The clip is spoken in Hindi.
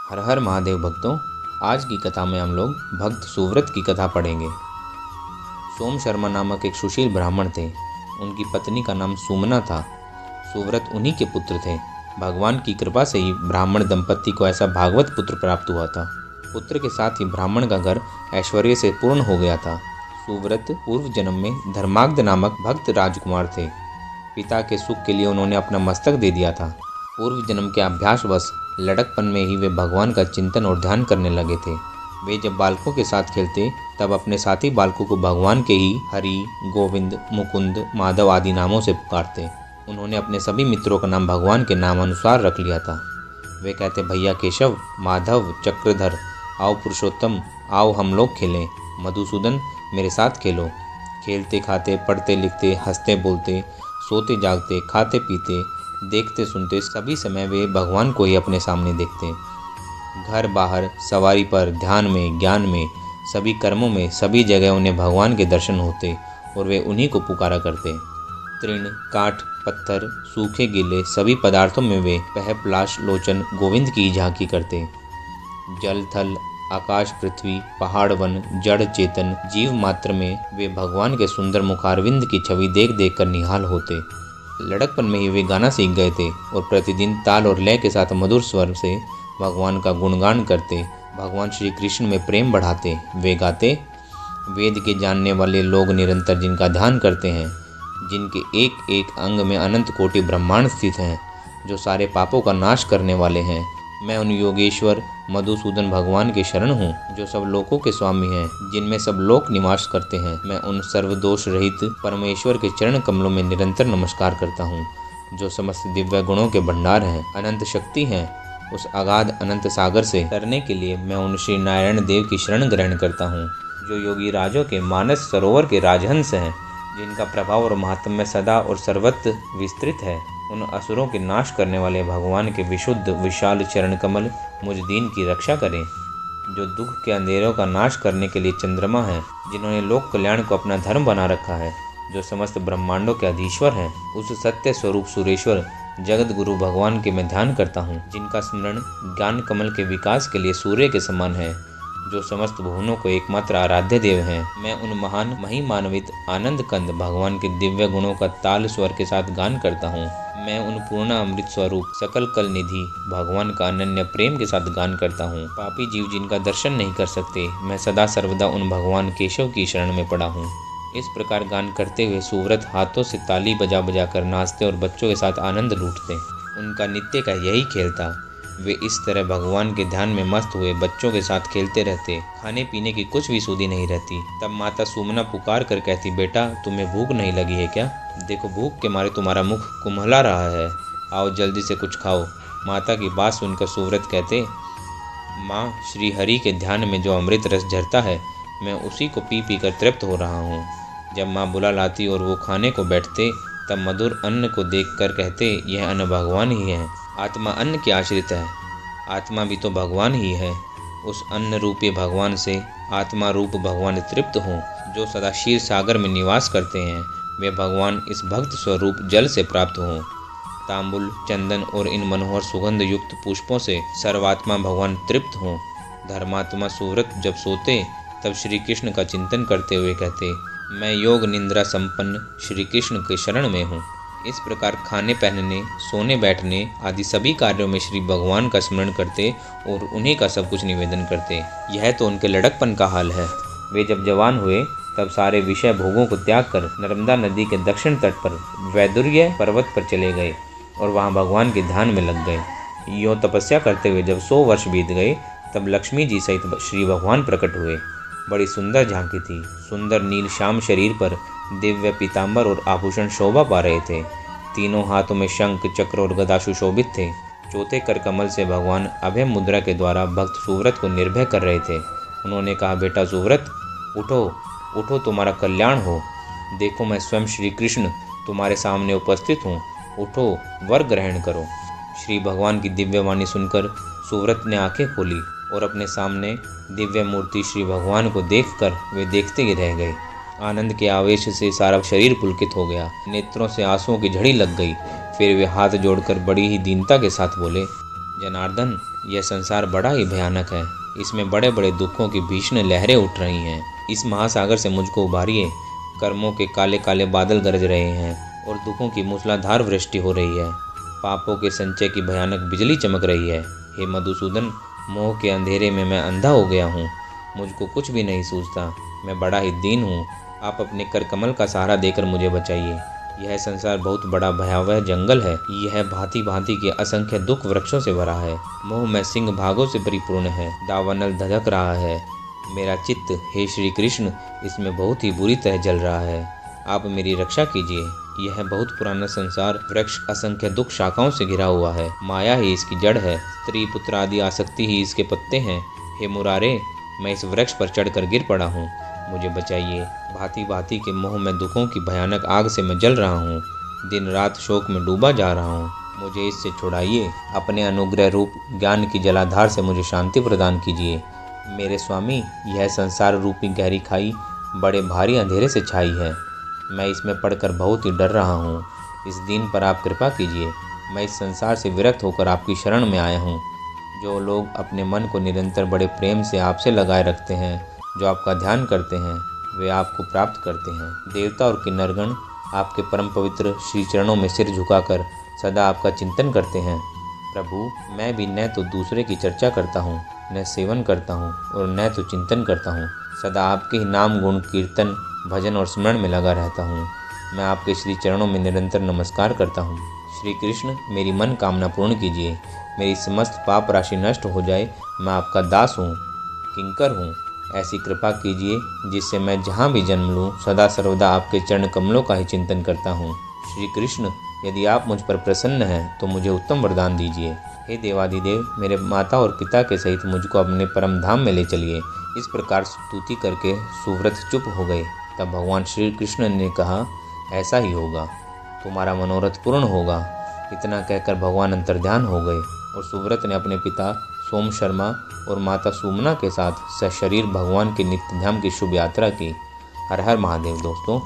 हर हर महादेव भक्तों, आज की कथा में हम लोग भक्त सुव्रत की कथा पढ़ेंगे। सोम शर्मा नामक एक सुशील ब्राह्मण थे। उनकी पत्नी का नाम सुमना था। सुव्रत उन्हीं के पुत्र थे। भगवान की कृपा से ही ब्राह्मण दंपत्ति को ऐसा भागवत पुत्र प्राप्त हुआ था। पुत्र के साथ ही ब्राह्मण का घर ऐश्वर्य से पूर्ण हो गया था। सुव्रत पूर्व जन्म में धर्माग्ध नामक भक्त राजकुमार थे। पिता के सुख के लिए उन्होंने अपना मस्तक दे दिया था। पूर्व जन्म के अभ्यासवश लड़कपन में ही वे भगवान का चिंतन और ध्यान करने लगे थे। वे जब बालकों के साथ खेलते तब अपने साथी बालकों को भगवान के ही हरि, गोविंद, मुकुंद, माधव आदि नामों से पुकारते। उन्होंने अपने सभी मित्रों का नाम भगवान के नाम अनुसार रख लिया था। वे कहते, भैया केशव, माधव, चक्रधर, आओ पुरुषोत्तम, आओ हम लोग खेलें। मधुसूदन, मेरे साथ खेलो। खेलते खाते, पढ़ते लिखते, हंसते बोलते, सोते जागते, खाते पीते, देखते सुनते, सभी समय वे भगवान को ही अपने सामने देखते। घर बाहर, सवारी पर, ध्यान में, ज्ञान में, सभी कर्मों में, सभी जगह उन्हें भगवान के दर्शन होते और वे उन्हीं को पुकारा करते। तृण, काठ, पत्थर, सूखे गीले सभी पदार्थों में वे पहपलाश लोचन गोविंद की झांकी करते। जल थल, आकाश पृथ्वी, पहाड़ वन, जड़ चेतन जीव मात्र में वे भगवान के सुंदर मुखारविंद की छवि देख देख कर निहाल होते। लड़कपन में ही वे गाना सीख गए थे और प्रतिदिन ताल और लय के साथ मधुर स्वर से भगवान का गुणगान करते, भगवान श्री कृष्ण में प्रेम बढ़ाते। वे गाते, वेद के जानने वाले लोग निरंतर जिनका ध्यान करते हैं, जिनके एक एक अंग में अनंत कोटि ब्रह्मांड स्थित हैं, जो सारे पापों का नाश करने वाले हैं, मैं उन योगेश्वर मधुसूदन भगवान के शरण हूँ, जो सब लोकों के स्वामी हैं, जिनमें सब लोक निवास करते हैं। मैं उन सर्वदोष रहित परमेश्वर के चरण कमलों में निरंतर नमस्कार करता हूँ, जो समस्त दिव्य गुणों के भंडार हैं, अनंत शक्ति हैं। उस अगाध अनंत सागर से तरने के लिए मैं उन श्री नारायण देव की शरण ग्रहण करता हूँ, जो योगी राजों के मानस सरोवर के राजहंस हैं, जिनका प्रभाव और महात्म्य सदा और सर्वत्र विस्तृत है। उन असुरों के नाश करने वाले भगवान के विशुद्ध विशाल चरण कमल मुझ दीन की रक्षा करें, जो दुख के अंधेरों का नाश करने के लिए चंद्रमा है, जिन्होंने लोक कल्याण को अपना धर्म बना रखा है, जो समस्त ब्रह्मांडों के अधीश्वर हैं। उस सत्य स्वरूप सुरेश्वर जगत गुरु भगवान के मैं ध्यान करता हूँ, जिनका स्मरण ज्ञान कमल के विकास के लिए सूर्य के समान है, जो समस्त भुवनों को एकमात्र आराध्य देव हैं। मैं उन महान महिमान्वित आनंद कंद भगवान के दिव्य गुणों का ताल स्वर के साथ गान करता हूँ। मैं उन पूर्ण अमृत स्वरूप सकल कल निधि भगवान का अनन्य प्रेम के साथ गान करता हूँ। पापी जीव जिनका दर्शन नहीं कर सकते, मैं सदा सर्वदा उन भगवान केशव की शरण में पड़ा हूँ। इस प्रकार गान करते हुए सुव्रत हाथों से ताली बजा बजा कर नाचते और बच्चों के साथ आनंद लूटते। उनका नित्य का यही खेल था। वे इस तरह भगवान के ध्यान में मस्त हुए बच्चों के साथ खेलते रहते। खाने पीने की कुछ भी सुधि नहीं रहती। तब माता सुमना पुकार कर कहती, बेटा तुम्हें भूख नहीं लगी है क्या? देखो भूख के मारे तुम्हारा मुख कुम्हला रहा है, आओ जल्दी से कुछ खाओ। माता की बात सुनकर सुव्रत कहते, माँ, श्री हरि के ध्यान में जो अमृत रस झरता है, मैं उसी को पी पी कर तृप्त हो रहा हूँ। जब माँ बुला लाती और वो खाने को बैठते, तब मधुर अन्न को देख कर कहते, यह अन्न भगवान ही है। आत्मा अन्न के आश्रित है, आत्मा भी तो भगवान ही है। उस अन्न रूपी भगवान से आत्मा रूप भगवान तृप्त हों, जो सदा क्षीर सागर में निवास करते हैं, वे भगवान इस भक्त स्वरूप जल से प्राप्त हों। तांबुल, चंदन और इन मनोहर सुगंध युक्त पुष्पों से सर्वात्मा भगवान तृप्त हों। धर्मात्मा सुव्रत जब सोते तब श्री कृष्ण का चिंतन करते हुए कहते, मैं योग निंद्रा संपन्न श्री कृष्ण के शरण में हूँ। इस प्रकार खाने पहनने, सोने बैठने आदि सभी कार्यों में श्री भगवान का स्मरण करते और उन्हीं का सब कुछ निवेदन करते। यह तो उनके लड़कपन का हाल है। वे जब जवान हुए तब सारे विषय भोगों को त्याग कर नर्मदा नदी के दक्षिण तट पर वैदुर्य पर्वत पर चले गए और वहाँ भगवान के ध्यान में लग गए। यूँ तपस्या करते हुए जब 100 वर्ष बीत गए, तब लक्ष्मी जी सहित श्री भगवान प्रकट हुए। बड़ी सुंदर झांकी थी। सुंदर नील श्याम शरीर पर दिव्य पीताम्बर और आभूषण शोभा पा रहे थे। तीनों हाथों में शंख, चक्र और गदा सुशोभित थे। चौथे कर कमल से भगवान अभय मुद्रा के द्वारा भक्त सुव्रत को निर्भय कर रहे थे। उन्होंने कहा, बेटा सुव्रत, उठो उठो, तुम्हारा कल्याण हो। देखो मैं स्वयं श्री कृष्ण तुम्हारे सामने उपस्थित हूँ, उठो वर ग्रहण करो। श्री भगवान की दिव्य वाणी सुनकर सुव्रत ने आंखें खोली और अपने सामने दिव्य मूर्ति श्री भगवान को देखकर वे देखते ही रह गए। आनंद के आवेश से सारा शरीर पुलकित हो गया, नेत्रों से आंसुओं की झड़ी लग गई। फिर वे हाथ जोड़कर बड़ी ही दीनता के साथ बोले, जनार्दन, यह संसार बड़ा ही भयानक है। इसमें बड़े बड़े दुखों की भीषण लहरें उठ रही हैं। इस महासागर से मुझको उबारिए। कर्मों के काले काले बादल गरज रहे हैं और दुखों की मूसलाधार वृष्टि हो रही है। पापों के संचय की भयानक बिजली चमक रही है। हे मधुसूदन, मोह के अंधेरे में मैं अंधा हो गया हूँ। मुझको कुछ भी नहीं सूझता। मैं बड़ा ही दीन हूँ। आप अपने कर कमल का सहारा देकर मुझे बचाइए। यह संसार बहुत बड़ा भयावह जंगल है। यह भांति भांति के असंख्य दुख वृक्षों से भरा है। मोह में सिंह भागों से परिपूर्ण है। दावानल धधक रहा है। मेरा चित्त, हे श्री कृष्ण, इसमें बहुत ही बुरी तरह जल रहा है। आप मेरी रक्षा कीजिए। यह बहुत पुराना संसार वृक्ष असंख्य दुख शाखाओं से घिरा हुआ है। माया ही इसकी जड़ है। स्त्री पुत्र आदि आसक्ति ही इसके पत्ते हैं। हे मुरारे, मैं इस वृक्ष पर चढ़कर गिर पड़ा हूँ। मुझे बचाइए। भांति भांति के मोह में दुखों की भयानक आग से मैं जल रहा हूँ। दिन रात शोक में डूबा जा रहा हूँ। मुझे इससे छुड़ाइए। अपने अनुग्रह रूप ज्ञान की जलाधार से मुझे शांति प्रदान कीजिए। मेरे स्वामी, यह संसार रूपी गहरी खाई बड़े भारी अंधेरे से छाई है। मैं इसमें पड़कर बहुत ही डर रहा हूँ। इस दिन पर आप कृपा कीजिए। मैं इस संसार से विरक्त होकर आपकी शरण में आया हूँ। जो लोग अपने मन को निरंतर बड़े प्रेम से आपसे लगाए रखते हैं, जो आपका ध्यान करते हैं, वे आपको प्राप्त करते हैं। देवता और किन्नरगण आपके परम पवित्र श्री चरणों में सिर झुकाकर सदा आपका चिंतन करते हैं। प्रभु, मैं भी न तो दूसरे की चर्चा करता हूँ, न सेवन करता हूँ और न तो चिंतन करता हूँ। सदा आपके ही नाम गुण कीर्तन भजन और स्मरण में लगा रहता हूँ। मैं आपके श्री चरणों में निरंतर नमस्कार करता हूँ। श्री कृष्ण, मेरी मन कामना पूर्ण कीजिए। मेरी समस्त पाप राशि नष्ट हो जाए। मैं आपका दास हूँ, किंकर हूँ। ऐसी कृपा कीजिए जिससे मैं जहाँ भी जन्म लूँ सदा सर्वदा आपके चरण कमलों का ही चिंतन करता हूँ। श्री कृष्ण, यदि आप मुझ पर प्रसन्न हैं तो मुझे उत्तम वरदान दीजिए। हे देवादिदेव, मेरे माता और पिता के सहित मुझको अपने परम धाम में ले चलिए। इस प्रकार स्तुति करके सुव्रत चुप हो गए। तब भगवान श्री कृष्ण ने कहा, ऐसा ही होगा, तुम्हारा मनोरथ पूर्ण होगा। इतना कहकर भगवान अंतर्ध्यान हो गए और सुव्रत ने अपने पिता सोम शर्मा और माता सुमना के साथ सशरीर भगवान के नित्य धाम की शुभ यात्रा की। हर हर महादेव। दोस्तों,